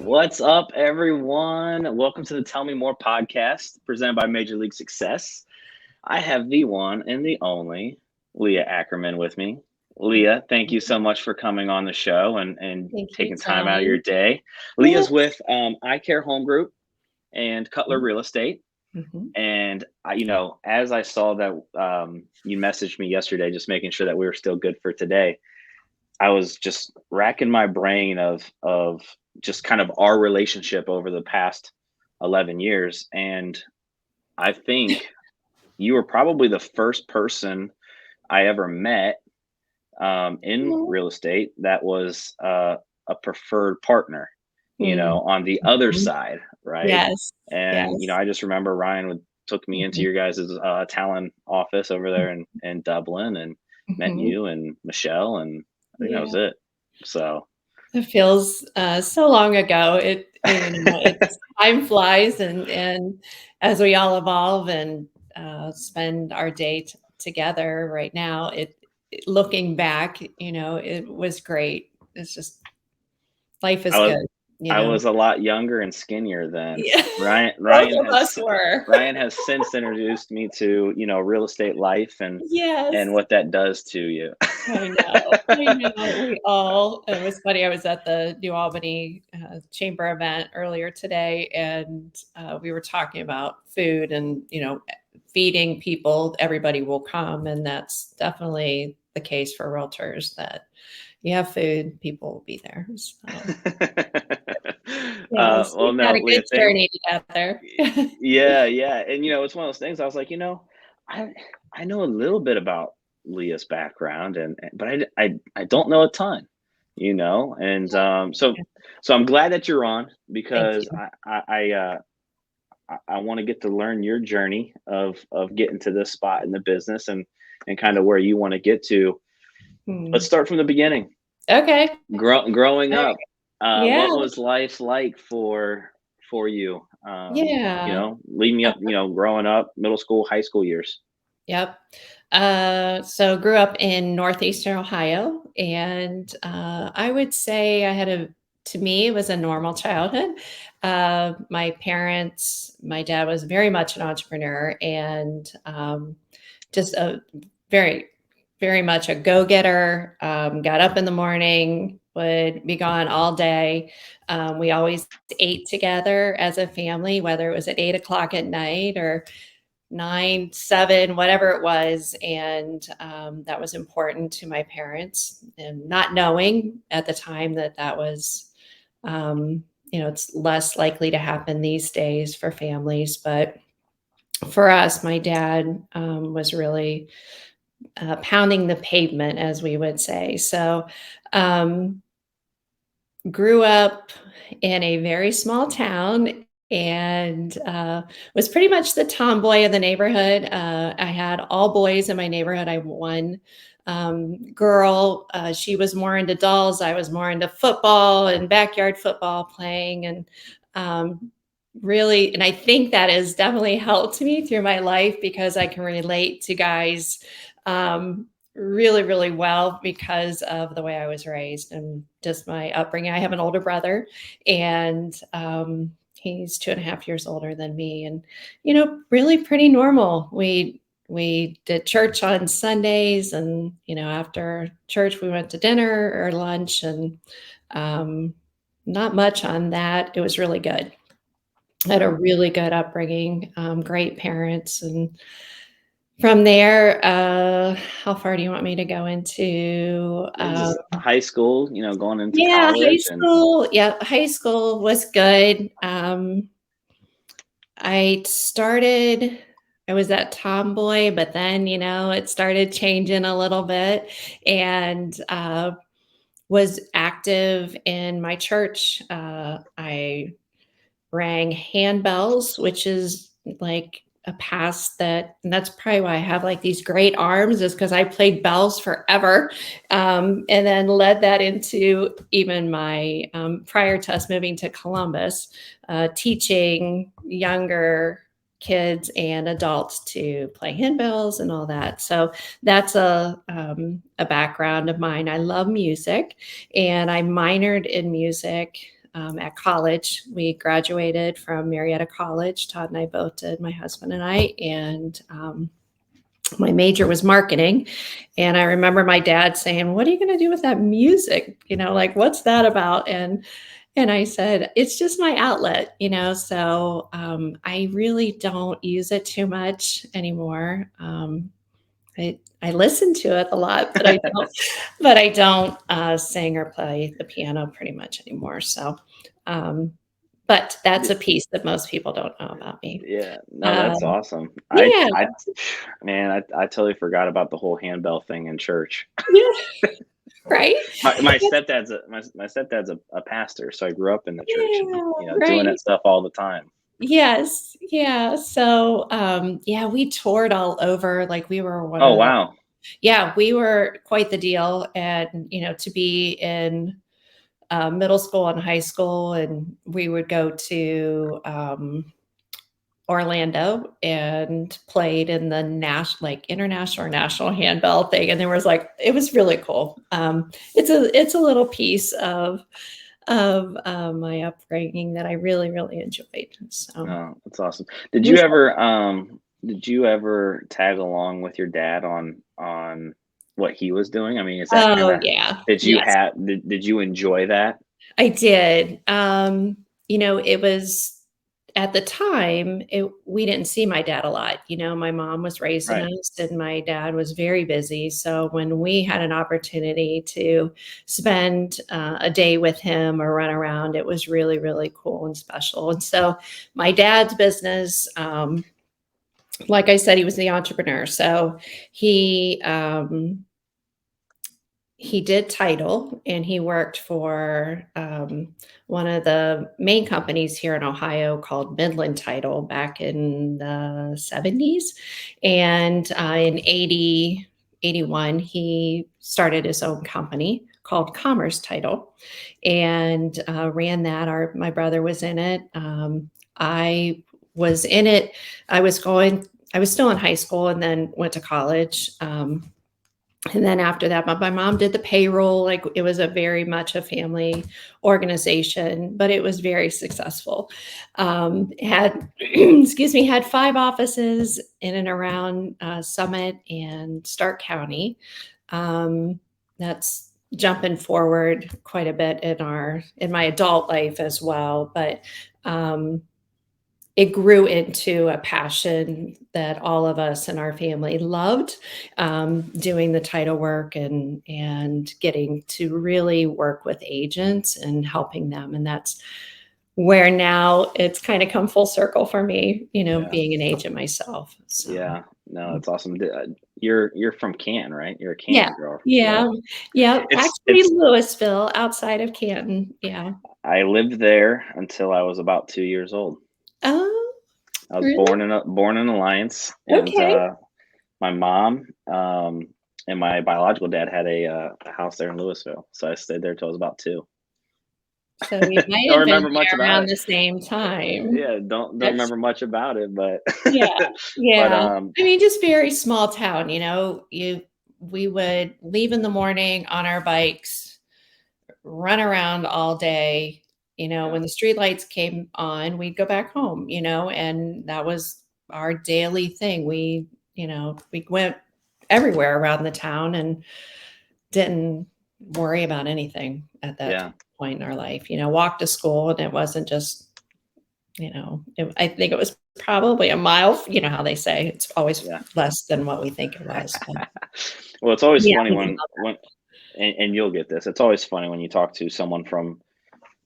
What's up, everyone? Welcome to the Tell Me More podcast presented by Major League Success. I have the one and the only Leah Ackerman with me. Leah, thank you so much for coming on the show and Thank you, taking time out of Tony. your day. Leah's with I Care Home Group and Cutler Real Estate. Mhm. And as I saw that you messaged me yesterday, just making sure that we were still good for today, I was just racking my brain of just kind of our relationship over the past 11 years. And I think you were probably the first person I ever met in Mhm. real estate that was a preferred partner, Mm. on the other Mhm. side, right? Yes, And, yes. I just remember Ryan took me into Mhm. your guys' talent office over there in Dublin and met Mhm. you and Michelle, and I think that Yeah, was it. So it feels so long ago. It's time flies, and as we all evolve and spend our day together right now, looking back, it was great. It's just life I is was good, you I know. was a lot younger and skinnier then. Yeah, Ryan both Ryan of us has were. Ryan has since introduced me to, real estate life and Yes. what that does to you. I know, it was funny, I was at the New Albany, chamber event earlier today, and, we were talking about food and, feeding people, everybody will come, and that's definitely the case for realtors, that you have food, people will be there, so, yes, Well, we've had no, a good Leah, thank journey together. yeah, yeah. And it's one of those things I was like, I I know a little bit about Leah's background but I don't know a ton, and so I'm glad that you're on Thank because you. I want to get to learn your journey of getting to this spot in the business and kind of where you want to get to. Let's Hmm. start from the beginning. Okay. Growing Alright. up, Yeah, what was life like for you? yeah. Leading me up, growing up, middle school, high school years. Yep. So grew up in northeastern Ohio, and I would say to me, it was a normal childhood. My dad was very much an entrepreneur and just a very, very much a go getter. Got up in the morning, would be gone all day. We always ate together as a family, whether it was at 8 o'clock at night or 9, 7, whatever it was. And that was important to my parents. And not knowing at the time that was, it's less likely to happen these days for families. But for us, my dad was really pounding the pavement, as we would say. So, um, grew up in a very small town and was pretty much the tomboy of the neighborhood. I had all boys in my neighborhood. I had one girl. She was more into dolls. I was more into football and backyard football playing. And really, and I think that has definitely helped me through my life because I can relate to guys um, really, really well because of the way I was raised and just my upbringing. I have an older brother, and he's 2.5 years older than me, and really pretty normal. We did church on Sundays, and after church we went to dinner or lunch, and um, not much on that. It was really good. I had a really good upbringing, great parents, and from there, how far do you want me to go into? And just high school, going into Yeah, high college and school. Yeah, high school was good. I started, I was that tomboy, but then, it started changing a little bit and was active in my church. I rang handbells, which is like a past and that's probably why I have like these great arms, is because I played bells forever. And then led that into even my prior to us moving to Columbus, teaching younger kids and adults to play handbells and all that. So that's a background of mine. I love music, and I minored in music at college. We graduated from Marietta College. Todd and I both did, my husband and I, and my major was marketing. And I remember my dad saying, "What are you going to do with that music? Like, what's that about?" And I said, "It's just my outlet, so I really don't use it too much anymore. I listen to it a lot, but I don't sing or play the piano pretty much anymore. So, but that's a piece that most people don't know about me. Yeah, no, Um, that's awesome. yeah, Man, I totally forgot about the whole handbell thing in church. yeah, right. My stepdad's my stepdad's a pastor, so I grew up in the church and Yeah, doing right. that stuff all the time. Yes, yeah. So, yeah, we toured all over. Like we were one Oh of the, wow, yeah, we were quite the deal. And to be in middle school and high school, and we would go to Orlando and played in the like international or national handbell thing, and there was like it was really cool. It's a little piece of my upbringing that I really really enjoyed. So no, that's awesome. Did it you was, ever tag along with your dad on what he was doing? I mean, is that kind oh of yeah, did you yes. have did you enjoy that? I did. It was at the time, we didn't see my dad a lot. My mom was raising Right. us and my dad was very busy. So when we had an opportunity to spend a day with him or run around, it was really, really cool and special. And so my dad's business, like I said, he was the entrepreneur. So he, he did title and he worked for one of the main companies here in Ohio called Midland Title back in the 70s. And in 81, he started his own company called Commerce Title and ran that. My brother was in it. I was in it. I was still in high school and then went to college. And then after that, my mom did the payroll. Like it was a very much a family organization, but it was very successful. Had, excuse me, had 5 offices in and around Summit and Stark County. That's jumping forward quite a bit in my adult life as well. But um, it grew into a passion that all of us in our family loved, doing the title work and getting to really work with agents and helping them. And that's where now it's kind of come full circle for me, Yeah. being an agent myself. So Yeah. No, that's awesome. You're from Canton, right? You're a yeah, Canton girl. Yeah. yeah, yeah. Actually, It's Louisville, outside of Canton. Yeah. I lived there until I was about 2 years old. Oh, I was really? born in Alliance, and Okay. my mom and my biological dad had a house there in Louisville, so I stayed there till I was about 2. So we might Don't have been remember much there about around it. the same time. Yeah, don't That's remember much about it, but Yeah, but yeah. I mean, just very small town, we would leave in the morning on our bikes, run around all day. yeah, When the street lights came on, we'd go back home, and that was our daily thing. We went everywhere around the town and didn't worry about anything at that yeah, point in our life. Walked to school and it wasn't just I think it was probably a mile. You know how they say it's always yeah. less than what we think it was. But Well, it's always yeah, funny when and you'll get this. It's always funny when you talk to someone from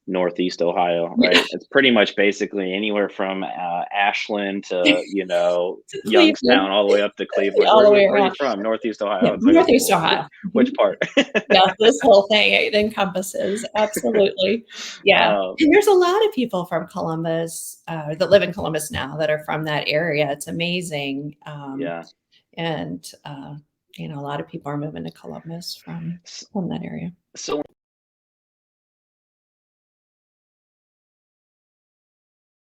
Northeast Ohio, yeah, right? It's pretty much basically anywhere from Ashland to to Youngstown, Cleveland, all the way up to Cleveland. all the way Where are you around. from? Northeast Yeah, Ohio. It's like, okay, Northeast well, Ohio. which Mhm. part? Yeah, this whole thing it encompasses absolutely. Yeah, um, and there's a lot of people from Columbus that live in Columbus now that are from that area. It's amazing, yeah. and a lot of people are moving to Columbus from S- from that area. So